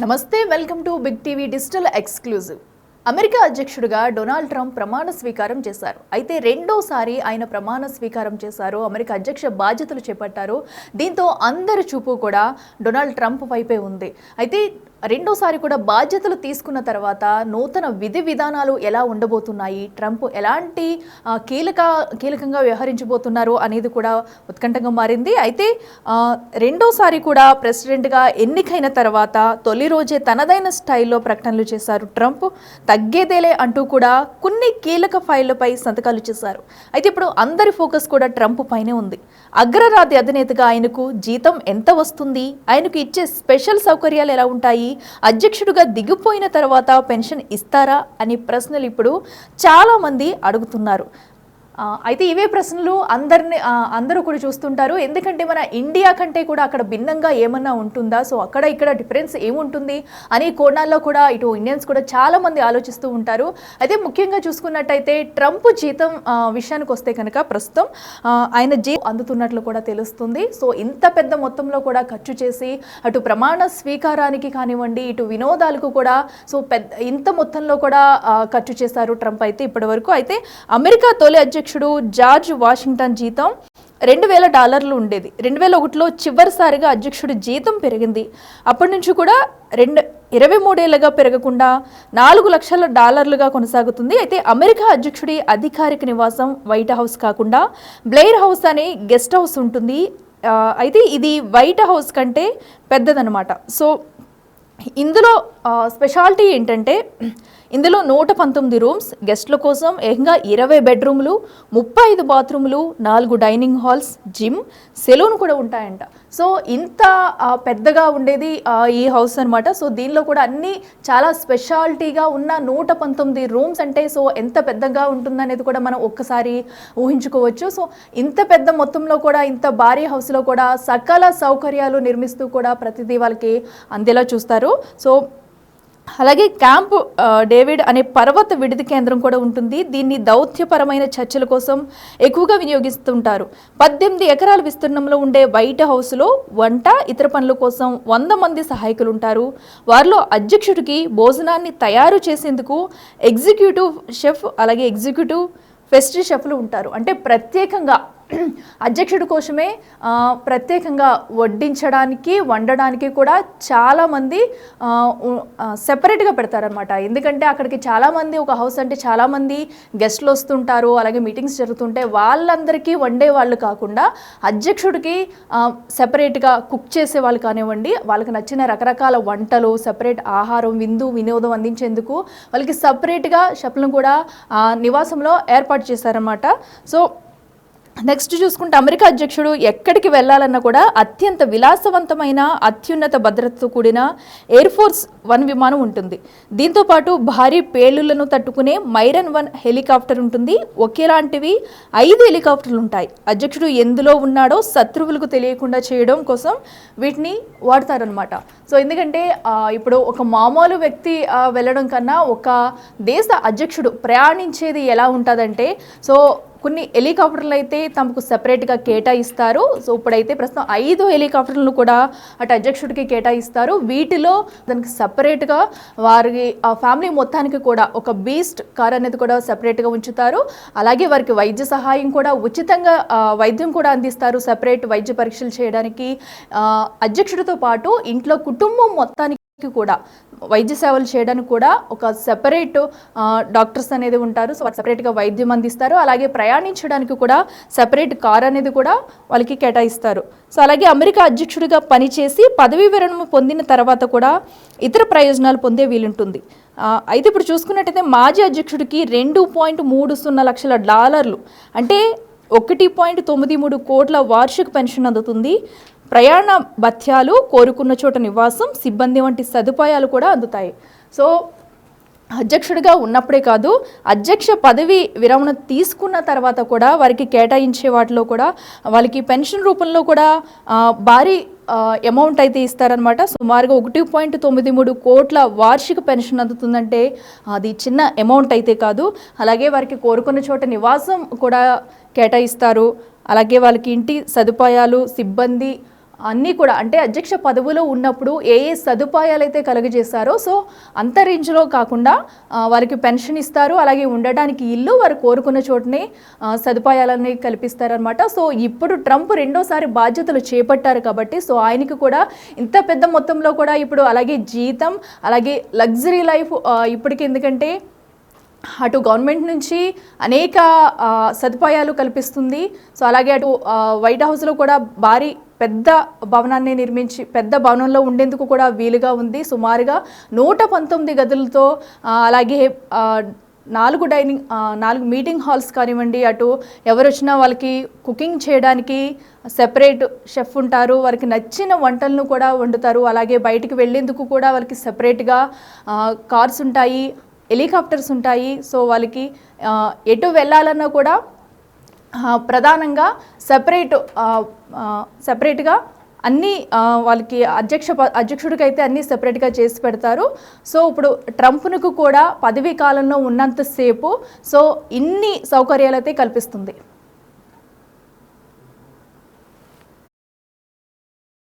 నమస్తే, welcome to big TV digital exclusive. America అధ్యక్షుడిగా Donald Trump ప్రమాణ స్వీకారం చేశారు. అయితే రెండోసారి ఆయన ప్రమాణ స్వీకారం చేశారు, అమెరికా అధ్యక్ష బాధ్యతలు చేపట్టారు. దీంతో అందరి చూపు కూడా డొనాల్డ్ ట్రంప్ వైపే ఉంది. అయితే రెండోసారి కూడా బాధ్యతలు తీసుకున్న తర్వాత నూతన విధి విధానాలు ఎలా ఉండబోతున్నాయి, ట్రంప్ ఎలాంటి కీలకంగా వ్యవహరించబోతున్నారు అనేది కూడా ఉత్కంఠంగా మారింది. అయితే రెండోసారి కూడా ప్రెసిడెంట్గా ఎన్నికైన తర్వాత తొలి రోజే తనదైన స్టైల్లో ప్రకటనలు చేశారు ట్రంప్. తగ్గేదేలే అంటూ కూడా కొన్ని కీలక ఫైళ్లపై సంతకాలు చేశారు. అయితే ఇప్పుడు అందరి ఫోకస్ కూడా ట్రంప్ పైనే ఉంది. అగ్రరాజ్య అధినేతగా ఆయనకు జీతం ఎంత వస్తుంది, ఆయనకు ఇచ్చే స్పెషల్ సౌకర్యాలు ఎలా ఉంటాయి, అధ్యక్షుడిగా దిగిపోయిన తర్వాత పెన్షన్ ఇస్తారా అని ప్రశ్నలు ఇప్పుడు చాలా మంది అడుగుతున్నారు. అయితే ఇవే ప్రశ్నలు అందరూ కూడా చూస్తుంటారు. ఎందుకంటే మన ఇండియా కంటే కూడా అక్కడ భిన్నంగా ఏమన్నా ఉంటుందా, సో అక్కడ ఇక్కడ డిఫరెన్స్ ఏముంటుంది అనే కోణాల్లో కూడా ఇటు ఇండియన్స్ కూడా చాలా మంది ఆలోచిస్తూ ఉంటారు. అయితే ముఖ్యంగా చూసుకున్నట్టయితే ట్రంప్ జీతం విషయానికి వస్తే కనుక ప్రస్తుతం ఆయన జీతం అందుతున్నట్లు కూడా తెలుస్తుంది. సో ఇంత పెద్ద మొత్తంలో కూడా ఖర్చు చేసి అటు ప్రమాణ స్వీకారానికి కానివ్వండి, ఇటు వినోదాలకు కూడా సో ఇంత మొత్తంలో కూడా ఖర్చు చేశారు ట్రంప్ అయితే ఇప్పటి వరకు. అయితే అమెరికా తొలి అధ్యక్షుడు జార్జ్ వాషింగ్టన్ జీతం $2,000 ఉండేది. 2001లో చివరిసారిగా అధ్యక్షుడి జీతం పెరిగింది. అప్పటి నుంచి కూడా 23 ఏళ్లుగా పెరగకుండా $4 లక్షల కొనసాగుతుంది. అయితే అమెరికా అధ్యక్షుడి అధికారిక నివాసం వైట్ హౌస్ కాకుండా బ్లెయిర్ హౌస్ అనే గెస్ట్ హౌస్ ఉంటుంది. అయితే ఇది వైట్ హౌస్ కంటే పెద్దదన్నమాట. సో ఇందులో స్పెషాలిటీ ఏంటంటే ఇందులో 119 రూమ్స్, గెస్ట్ల కోసం ఏకంగా 20 బెడ్రూమ్లు, 35 బాత్రూమ్లు, 4 డైనింగ్ హాల్స్, జిమ్, సెలూన్ కూడా ఉంటాయంట. సో ఇంత పెద్దగా ఉండేది ఈ హౌస్ అనమాట. సో దీనిలో కూడా అన్ని చాలా స్పెషాలిటీగా ఉన్న 119 రూమ్స్ అంటే సో ఎంత పెద్దగా ఉంటుందనేది కూడా మనం ఒక్కసారి ఊహించుకోవచ్చు. సో ఇంత పెద్ద మొత్తంలో కూడా ఇంత భారీ హౌస్లో కూడా సకల సౌకర్యాలు నిర్మిస్తూ కూడా ప్రతిదీ వాళ్ళకి అందేలా చూస్తారు. సో అలాగే క్యాంప్ డేవిడ్ అనే పర్వత విడిది కేంద్రం కూడా ఉంటుంది. దీన్ని దౌత్యపరమైన చర్చల కోసం ఎక్కువగా వినియోగిస్తుంటారు. 18 ఎకరాల విస్తీర్ణంలో ఉండే వైట్ హౌస్లో వంట, ఇతర పనుల కోసం 100 మంది సహాయకులు ఉంటారు. వారిలో అధ్యక్షుడికి భోజనాన్ని తయారు చేసేందుకు ఎగ్జిక్యూటివ్ షెఫ్, అలాగే ఎగ్జిక్యూటివ్ పెస్ట్రీ షెఫ్లు ఉంటారు. అంటే ప్రత్యేకంగా అధ్యక్షుడి కోసమే ప్రత్యేకంగా వండడానికి కూడా చాలామంది సెపరేట్గా పెడతారనమాట. ఎందుకంటే అక్కడికి చాలామంది, ఒక హౌస్ అంటే చాలామంది గెస్ట్లు వస్తుంటారు, అలాగే మీటింగ్స్ జరుగుతుంటే వాళ్ళందరికీ వండే వాళ్ళు కాకుండా అధ్యక్షుడికి సెపరేట్గా కుక్ చేసే వాళ్ళు కానివ్వండి, వాళ్ళకి నచ్చిన రకరకాల వంటలు, సెపరేట్ ఆహారం, వినోదం అందించేందుకు వాళ్ళకి సపరేట్గా షెఫ్లను కూడా నివాసంలో ఏర్పాటు చేశారన్నమాట. సో నెక్స్ట్ చూసుకుంటే అమెరికా అధ్యక్షుడు ఎక్కడికి వెళ్ళాలన్నా కూడా అత్యంత విలాసవంతమైన అత్యున్నత భద్రతతో కూడిన ఎయిర్ ఫోర్స్ 1 విమానం ఉంటుంది. దీంతోపాటు భారీ పేలుళ్లను తట్టుకునే మైరన్ 1 హెలికాప్టర్ ఉంటుంది. ఒకేలాంటివి 5 హెలికాప్టర్లు ఉంటాయి. అధ్యక్షుడు ఎందులో ఉన్నాడో శత్రువులకు తెలియకుండా చేయడం కోసం వీటిని వాడతారనమాట. సో ఎందుకంటే ఇప్పుడు ఒక మామూలు వ్యక్తి వెళ్ళడం కన్నా ఒక దేశ అధ్యక్షుడు ప్రయాణించేది ఎలా ఉంటుందంటే, సో కొన్ని హెలికాప్టర్లు అయితే తమకు సెపరేట్గా కేటాయిస్తారు. సో ఇప్పుడైతే ప్రస్తుతం 5 హెలికాప్టర్లను కూడా అటు అధ్యక్షుడికి కేటాయిస్తారు. వీటిలో దానికి సపరేట్గా వారి ఫ్యామిలీ మొత్తానికి కూడా ఒక బీస్ట్ కార్ అనేది కూడా సపరేట్గా ఉంచుతారు. అలాగే వారికి వైద్య సహాయం కూడా ఉచితంగా వైద్యం కూడా అందిస్తారు, సపరేట్ వైద్య పరీక్షలు చేయడానికి. అధ్యక్షుడితో పాటు ఇంట్లో కుటుంబం మొత్తానికి కూడా వైద్య సేవలు చేయడానికి కూడా ఒక సెపరేట్ డాక్టర్స్ అనేది ఉంటారు. సో వాళ్ళు సెపరేట్గా వైద్యం అందిస్తారు. అలాగే ప్రయాణించడానికి కూడా సెపరేట్ కార్ అనేది కూడా వాళ్ళకి కేటాయిస్తారు. సో అలాగే అమెరికా అధ్యక్షుడిగా పనిచేసి పదవీ విరమణ పొందిన తర్వాత కూడా ఇతర ప్రయోజనాలు పొందే వీలుంటుంది. అయితే ఇప్పుడు చూసుకున్నట్టయితే మాజీ అధ్యక్షుడికి $2.30 లక్షల అంటే 1.93 కోట్ల వార్షిక పెన్షన్ అందుతుంది. ప్రయాణ భత్యాలు, కోరుకున్న చోట నివాసం, సిబ్బంది వంటి సదుపాయాలు కూడా అందుతాయి. సో అధ్యక్షుడిగా ఉన్నప్పుడే కాదు, అధ్యక్ష పదవి విరమణ తీసుకున్న తర్వాత కూడా వారికి కేటాయించే వాటిలో కూడా వాళ్ళకి పెన్షన్ రూపంలో కూడా భారీ అమౌంట్ అయితే ఇస్తారనమాట. సుమారుగా 1.93 కోట్ల వార్షిక పెన్షన్ అందుతుందంటే అది చిన్న అమౌంట్ అయితే కాదు. అలాగే వారికి కోరుకున్న చోట నివాసం కూడా కేటాయిస్తారు. అలాగే వాళ్ళకి ఇంటి సదుపాయాలు, సిబ్బంది అన్నీ కూడా అంటే అధ్యక్ష పదవిలో ఉన్నప్పుడు ఏ సదుపాయాలు అయితే కలుగజేశారో సో అంత రేంజ్లో కాకుండా వారికి పెన్షన్ ఇస్తారు, అలాగే ఉండడానికి ఇల్లు, వారు కోరుకున్న చోటనే సదుపాయాలన్నీ కల్పిస్తారనమాట. సో ఇప్పుడు ట్రంప్ రెండోసారి బాధ్యతలు చేపట్టారు కాబట్టి సో ఆయనకి కూడా ఇంత పెద్ద మొత్తంలో కూడా ఇప్పుడు అలాగే జీతం, అలాగే లగ్జరీ లైఫ్ ఇప్పటికి, ఎందుకంటే అటు గవర్నమెంట్ నుంచి అనేక సదుపాయాలు కల్పిస్తుంది. సో అలాగే అటు వైట్ హౌస్లో కూడా భారీ పెద్ద భవనాన్ని నిర్మించి పెద్ద భవనంలో ఉండేందుకు కూడా వీలుగా ఉంది. సుమారుగా 119 గదులతో అలాగే 4 మీటింగ్ హాల్స్ కానివ్వండి, అటు ఎవరు వచ్చినా వాళ్ళకి కుకింగ్ చేయడానికి సెపరేట్ షెఫ్ ఉంటారు, వారికి నచ్చిన వంటలను కూడా వండుతారు. అలాగే బయటికి వెళ్ళేందుకు కూడా వాళ్ళకి సెపరేట్గా కార్స్ ఉంటాయి, హెలికాప్టర్స్ ఉంటాయి. సో వాళ్ళకి ఎటు వెళ్ళాలన్నా కూడా ప్రధానంగా సెపరేట్గా అన్నీ వాళ్ళకి అధ్యక్షుడికి అయితే అన్నీ సెపరేట్గా చేసి పెడతారు. సో ఇప్పుడు ట్రంప్కు కూడా పదవీ కాలంలో ఉన్నంతసేపు సో ఇన్ని సౌకర్యాలు అయితే కల్పిస్తుంది.